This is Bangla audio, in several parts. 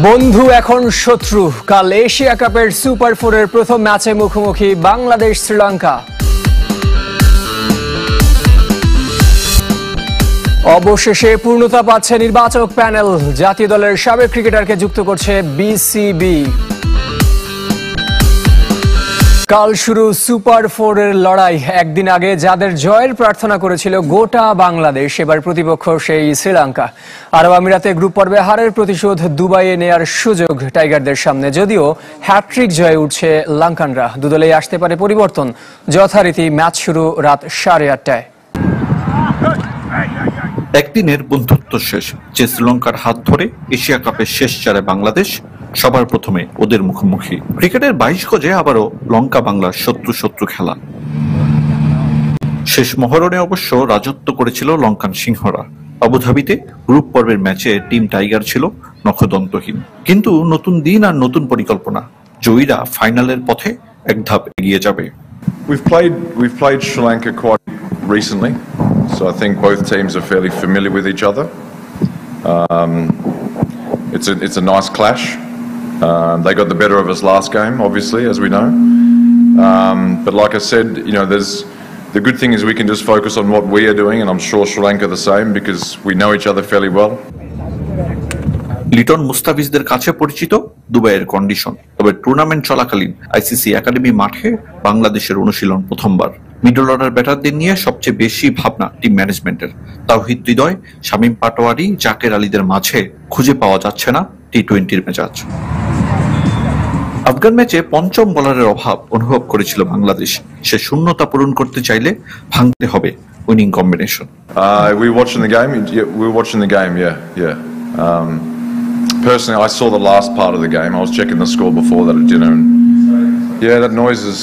বন্ধু এখন শত্রু। কাল এশিয়া কাপের সুপার ফোরের প্রথম ম্যাচে মুখোমুখি বাংলাদেশ শ্রীলঙ্কা। অবশেষে পূর্ণতা পাচ্ছে নির্বাচক প্যানেল। জাতীয় দলের সাবেক ক্রিকেটারকে যুক্ত করছে বিসিবি। কাল শুরু সুপার ফোরের লড়াই। একদিন আগে যাদের জয়ের প্রার্থনা করেছিল গোটা বাংলাদেশ, এবার প্রতিপক্ষ সেই শ্রীলঙ্কা। আরব আমিরাতে গ্রুপ পর্বে হারের প্রতিশোধ দুবাইয়ে নেয়ার সুযোগ টাইগারদের সামনে। যদিও হ্যাট্রিক জয়ে উঠছে লঙ্কানরা। দুদলেই আসতে পারে পরিবর্তন। যথারীতি ম্যাচ শুরু রাত 8:30টায়। একদিনের বন্ধুত্ব শেষ। যে শ্রীলঙ্কার হাত ধরে এশিয়া কাপের শেষ চারে বাংলাদেশ সবার প্রথমে ওদের মুখোমুখি। ক্রিকেটের 22 গজে আবারও লঙ্কা বাংলার শত্রু খেলা। শেষ মহরণে অবশ্য রাজত্ব করেছিল লঙ্কান সিংহরা। আবুধাবিতে গ্রুপ পর্বের ম্যাচে টিম টাইগার ছিল নখদন্তহীন। কিন্তু নতুন দিন আর নতুন পরিকল্পনা। জয়ীরা ফাইনালের পথে এক ধাপ এগিয়ে যাবে। We've played Sri Lanka quite recently, so I think both teams are fairly familiar with each other. It's a nice clash. They got the better of us last game, obviously, as we know. But like I said, the good thing is we can just focus on what we are doing, and I'm sure Sri Lanka the same because we know each other fairly well. Liton মুস্তাফিজদের কাছে পরিচিত দুবাইয়ের কন্ডিশন। তবে টুর্নামেন্ট চলাকালীন আইসিসি একাডেমি মাঠে বাংলাদেশের অনুশীলন প্রথমবার। মিডল অর্ডার ব্যাটারদের নিয়ে সবচেয়ে বেশি ভাবনা টিম ম্যানেজমেন্টের। তাওহিদ হৃদয়, শামীম পাটোয়ারি, জাকের আলীদের মাঝে খুঁজে পাওয়া যাচ্ছে না টি-20 মেজাজ। আফগান ম্যাচে পঞ্চম বোলারের অভাব অনুভব করেছিল বাংলাদেশ। সে শূন্যতা পূরণ করতে চাইলে ভাঙতে হবে winning combination. We were watching the game. Yeah. Personally, I saw the last part of the game. I was checking the score before that at dinner, and that noise is.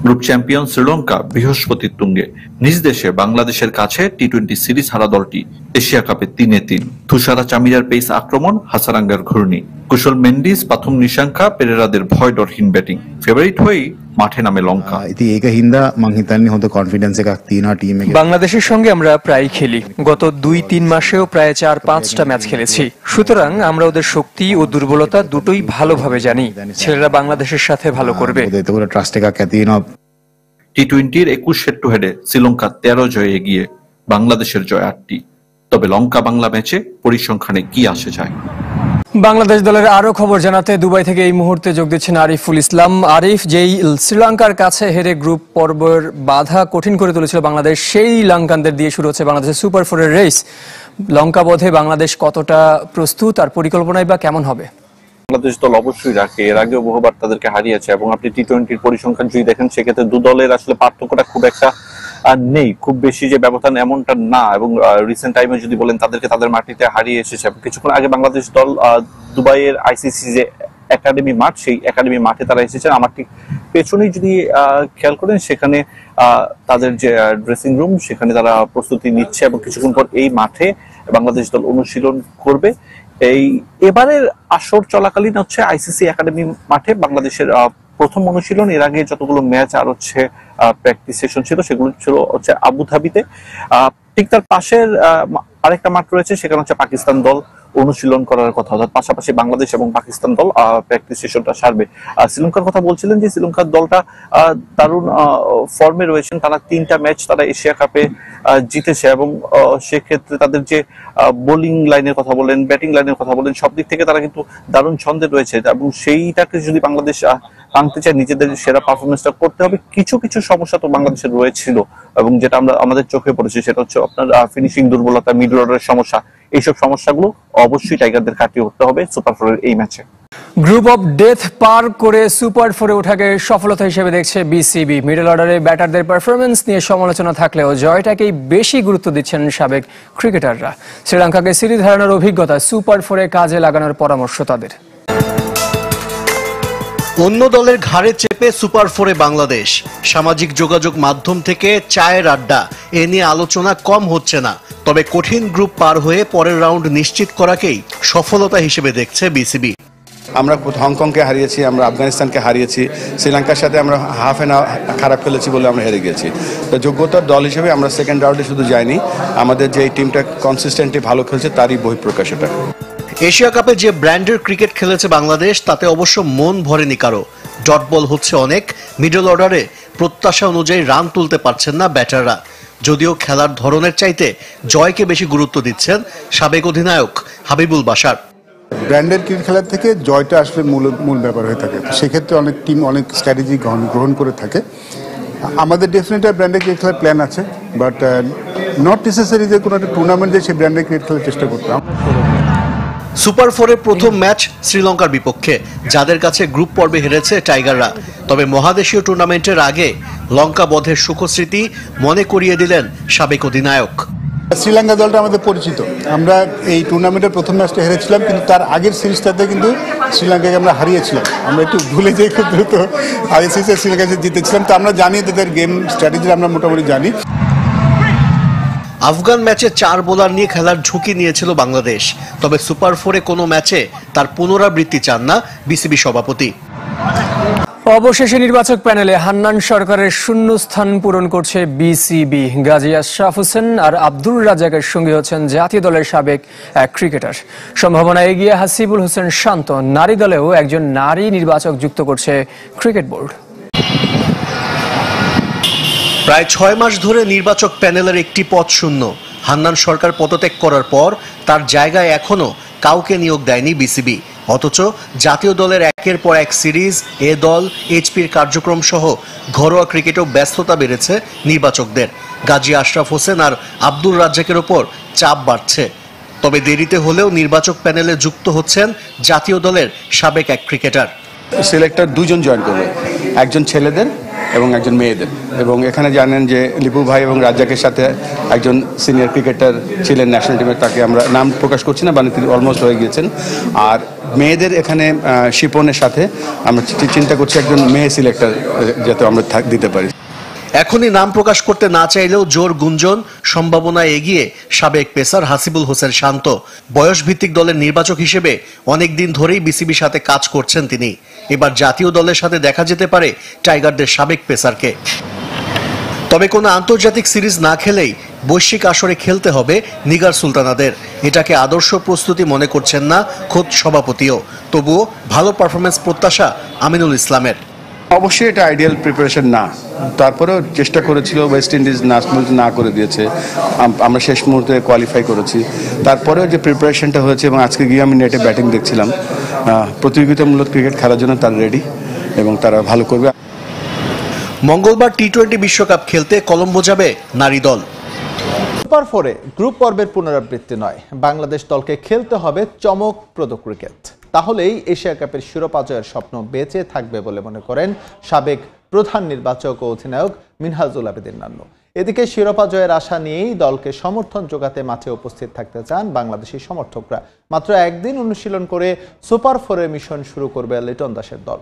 Group champion Sri Lanka বৃহস্পতির তুঙ্গে। নিজ দেশে বাংলাদেশের কাছে টি-20 সিরিজ হারা দলটি এশিয়া কাপে 3-3। তুষারা চামিরার পেস আক্রমণ, হাসারাঙ্গার ঘূর্ণি, কুশল মেন্ডিস, পাথুম নিশাঙ্কা, পেরেরাদের ভয় ডরহীন ব্যাটিং। ফেভারিট হয়েই মাঠে নামে লঙ্কা। বাংলাদেশের সঙ্গে আমরা প্রায় খেলি। গত 2-3 মাসেও প্রায় 4-5টা ম্যাচ খেলেছি। সুতরাং আমরা ওদের শক্তি ও দুর্বলতা দুটোই ভালোভাবে জানি। ছেলেরা বাংলাদেশের সাথে ভালো করবে। টি-20-র 21 হেড টু হেডে শ্রীলঙ্কা 13 জয়ে এগিয়ে, বাংলাদেশের জয় 8টি। তবে লঙ্কা বাংলা ম্যাচে পরিসংখ্যানে কি আসে যায়। বাংলাদেশ দলের আরো খবর জানাতে দুবাই থেকে এই মুহূর্তে যোগ দিচ্ছেন আরিফুল ইসলাম। আরিফ, যেই শ্রীলঙ্কার কাছে হেরে গ্রুপ পর্বের বাধা কঠিন করে তুলেছিল বাংলাদেশ, সেই লঙ্কানদের দিয়ে শুরু হচ্ছে বাংলাদেশের সুপার ফোরের রেস। লঙ্কা বোধে বাংলাদেশ কতটা প্রস্তুত আর পরিকল্পনাই বা কেমন হবে? বাংলাদেশ দল অবশ্যই রাখে, এর আগেও বহুবার তাদেরকে হারিয়েছে এবং আপনি টি-20-র পরিসংখ্যান যদি দেখেন সেক্ষেত্রে দু দলের আসলে পার্থক্যটা খুব একটা নেই, খুব বেশি যে ব্যবধান এমনটা না। এবং রিসেন্ট টাইমে যদি বলেন তাদেরকে তাদের মাটিতে হারিয়ে এসেছে। কিছুক্ষণ আগে বাংলাদেশ দল দুবাইয়ের আইসিসি যে একাডেমি মাঠ, সেই একাডেমি মাঠে তারা এসেছেন। আমার ঠিক পেছনেই যদি খেয়াল করেন সেখানে তাদের যে ড্রেসিং রুম, সেখানে তারা প্রস্তুতি নিচ্ছে এবং কিছুক্ষণ পর এই মাঠে বাংলাদেশ দল অনুশীলন করবে। এবারের আসর চলাকালীন হচ্ছে আইসিসি একাডেমি মাঠে বাংলাদেশের প্রথম অনুশীলন। এর আগে যতগুলো ম্যাচ আর হচ্ছে প্র্যাকটিস সেশন ছিল সেগুলো ছিল হচ্ছে আবুধাবিতে। ঠিক তার পাশের আরেকটা মাঠ রয়েছে, সেখানে হচ্ছে পাকিস্তান দল অনুশীলন করার কথা। অর্থাৎ পাশাপাশি বাংলাদেশ এবং পাকিস্তান দল প্র্যাকটিস সেশনটা সারবে। শ্রীলঙ্কার কথা বলছিলেন যে শ্রীলঙ্কার দলটা দারুণ ফর্মে রয়েছেন। তারা 3টা ম্যাচ তারা এশিয়া কাপে জিতেছে এবং সেক্ষেত্রে তাদের যে বোলিং লাইনের কথা বলেন, ব্যাটিং লাইনের কথা বলেন, সব দিক থেকে তারা কিন্তু দারুণ ছন্দে রয়েছে এবং সেইটাকে যদি বাংলাদেশ ভাঙতে চায়, নিজেদের সেরা পারফরমেন্সটা করতে হবে। কিছু সমস্যা তো বাংলাদেশের রয়েছিল এবং যেটা আমাদের চোখে পড়েছে সেটা হচ্ছে আপনার ফিনিশিং দুর্বলতা, মিডল অর্ডারের সমস্যা। এইসব সমস্যাগুলো অবশ্যই টাইগারদের কাটিয়ে উঠতে হবে সুপার ফোরের এই ম্যাচে। গ্রুপ অফ ডেথ পার করে সুপার ফোরে ওঠাকে সফলতা হিসেবে দেখছে বিসিবি। মিডল অর্ডারে ব্যাটারদের পারফরমেন্স নিয়ে সমালোচনা থাকলেও জয়টাকেই বেশি গুরুত্ব দিচ্ছেন সাবেক ক্রিকেটাররা। শ্রীলঙ্কাকে সিরিজ হারানোর অভিজ্ঞতা সুপার ফোরে কাজে লাগানোর পরামর্শ তাদের। অন্য দলের ঘাড়ে চেপে সুপার ফোরে বাংলাদেশ। সামাজিক যোগাযোগ মাধ্যম থেকে চায়ের আড্ডা, এ নিয়ে আলোচনা কম হচ্ছে না। তবে কঠিন গ্রুপ পার হয়ে পরের রাউন্ড নিশ্চিত করাকেই সফলতা হিসেবে দেখছে বিসিবি। আমরা হংকংকে হারিয়েছি, আমরা আফগানিস্তানকে হারিয়েছি, শ্রীলঙ্কার সাথে আমরা হাফ অ্যান আওয়ার খারাপ খেলেছি বলে আমরা হেরে গেছি। তো যোগ্যতার দল হিসেবে আমরা সেকেন্ড রাউন্ডে শুধু যাইনি, আমাদের যে এই টিমটা কনসিস্টেন্টলি ভালো খেলছে তারই বহিঃপ্রকাশ এটা। এশিয়া কাপে যে ব্র্যান্ডের ক্রিকেট খেলেছে বাংলাদেশ তাতে অবশ্য মন ভরেনি কারো। ডট বল হচ্ছে অনেক, মিডল অর্ডারে প্রত্যাশা অনুযায়ী রান তুলতে পারছেন না ব্যাটাররা। যদিও খেলার ধরনের চাইতে জয়কে বেশি গুরুত্ব দিচ্ছেন সাবেক অধিনায়ক হাবিবুল বাশার। ব্র্যান্ডেড ক্রিকেট খেলার থেকে জয়টা আসলে মূল ব্যাপার হয়ে থাকে। সেক্ষেত্রে অনেক টিম অনেক স্ট্র্যাটেজি গ্রহণ করে থাকে। আমাদের ডেফিনেটলি ব্র্যান্ডেড ক্রিকেট খেলার প্ল্যান আছে, বাট নট নেসেসারি যে কোনো একটা টুর্নামেন্টে সেই ব্র্যান্ডেড ক্রিকেট খেলার চেষ্টা করতাম। সুপার ফোরের প্রথম ম্যাচ শ্রীলঙ্কার বিপক্ষে, যাদের কাছে গ্রুপ পর্বে হেরেছে টাইগাররা। তবে মহাদেশীয় টুর্নামেন্টের আগে লঙ্কা বধের সুখস্মৃতি মনে করিয়ে দিলেন সাবেক অধিনায়ক। শ্রীলঙ্কা দলটা আমাদের পরিচিত। আমরা এই টুর্নামেন্টের প্রথম ম্যাচটা হেরেছিলাম, কিন্তু তার আগের সিরিজটাতে কিন্তু শ্রীলঙ্কাকে আমরা হারিয়েছিলাম। আমরা একটু ভুলে যাই খুব দ্রুত, আগের সিরিজে শ্রীলঙ্কাকে জিতেছিলাম। তো আমরা জানি তাদের গেম স্ট্র্যাটেজি আমরা মোটামুটি জানি। আফগান ম্যাচে 4 বোলার নিয়ে খেলার ঝুঁকি নিয়েছিল বাংলাদেশ। তবে সুপার ফোরে কোনো ম্যাচে তার পুনরাবৃত্তি চান না বিসিবি সভাপতি। অবশেষে নির্বাচক প্যানেলে হান্নান সরকারের শূন্য স্থান পূরণ করছে বিসিবি। গাজী আশরাফ হোসেন আর আব্দুর রাজ্জাকের সঙ্গী হচ্ছেন জাতীয় দলের সাবেক এক ক্রিকেটার। সম্ভাবনা এগিয়ে হাসিবুল হোসেন শান্ত। নারী দলেও একজন নারী নির্বাচক যুক্ত করছে ক্রিকেট বোর্ড। প্রায় 6 মাস ধরে নির্বাচক প্যানেলের একটি পদ শূন্য। হান্নান সরকার পদত্যাগ করার পর তার জায়গায় এখনো কাউকে নিয়োগ দেয়নি বিসিবি। অথচ জাতীয় দলের একের পর এক সিরিজ, এ দল, এইচপির কার্যক্রম সহ ঘরোয়া ক্রিকেটেও ব্যস্ততা বেড়েছে নির্বাচকদের। গাজী আশরাফ হোসেন আর আব্দুর রাজ্জাকের ওপর চাপ বাড়ছে। তবে দেরিতে হলেও নির্বাচক প্যানেলে যুক্ত হচ্ছেন জাতীয় দলের সাবেক এক ক্রিকেটার। সিলেক্টর দুজন জয়েন করবে, একজন ছেলেদের এবং একজন মেয়েদের। এবং এখানে জানেন যে লিপু ভাই এবং রাজ্জাকের সাথে একজন সিনিয়র ক্রিকেটার ছিলেন ন্যাশনাল টিমের, তাকে আমরা নাম প্রকাশ করছি না, মানে তিনি অলমোস্ট হয়ে গিয়েছেন। আর মেয়েদের এখানে শিপনের সাথে আমরা চিন্তা করছি একজন মেয়ে সিলেক্টর যাতে আমরা দিতে পারি। এখনই নাম প্রকাশ করতে না চাইলেও জোর গুঞ্জন, সম্ভাবনা এগিয়ে সাবেক পেসার হাসিবুল হোসেন শান্ত। বয়স ভিত্তিক দলের নির্বাচক হিসেবে অনেকদিন ধরেই বিসিবির সাথে কাজ করছেন তিনি। এবার জাতীয় দলের সাথে দেখা যেতে পারে টাইগারদের সাবেক পেসারকে। তবে কোনো আন্তর্জাতিক সিরিজ না খেলেই বৈশ্বিক আসরে খেলতে হবে নিগার সুলতানাদের। এটাকে আদর্শ প্রস্তুতি মনে করছেন না খোদ সভাপতিও। তবুও ভালো পারফরমেন্স প্রত্যাশা আমিনুল ইসলামের। অবশ্যই এটা আইডিয়াল প্রিপারেশন না, তারপরেও চেষ্টা করেছিল। ওয়েস্ট ইন্ডিজ না করে দিয়েছে, আমরা শেষ মুহূর্তে কোয়ালিফাই করেছি। তারপরেও যে প্রিপারেশনটা হয়েছে, এবং আজকে গিয়ে আমি নেটে ব্যাটিং দেখছিলাম, প্রতিযোগিতামূলক ক্রিকেট খেলার জন্য তারা রেডি এবং তারা ভালো করবে। মঙ্গলবার টি-20 বিশ্বকাপ খেলতে কলম্বো যাবে নারী দল। সুপার ফোরে গ্রুপ পর্বের পুনরাবৃত্তি নয়, বাংলাদেশ দলকে খেলতে হবে চমকপ্রদ ক্রিকেট। তাহলেই এশিয়া কাপের শিরোপা জয়ের স্বপ্ন বেঁচে থাকবে বলে মনে করেন সাবেক প্রধান নির্বাচক ও অধিনায়ক মিনহাজুল আবেদিন নান্নু। এদিকে শিরোপা জয়ের আশা নিয়েই দলকে সমর্থন জোগাতে মাঠে উপস্থিত থাকতে চান বাংলাদেশি সমর্থকরা। মাত্র একদিন অনুশীলন করে সুপার ফোরের মিশন শুরু করবে লিটন দাসের দল।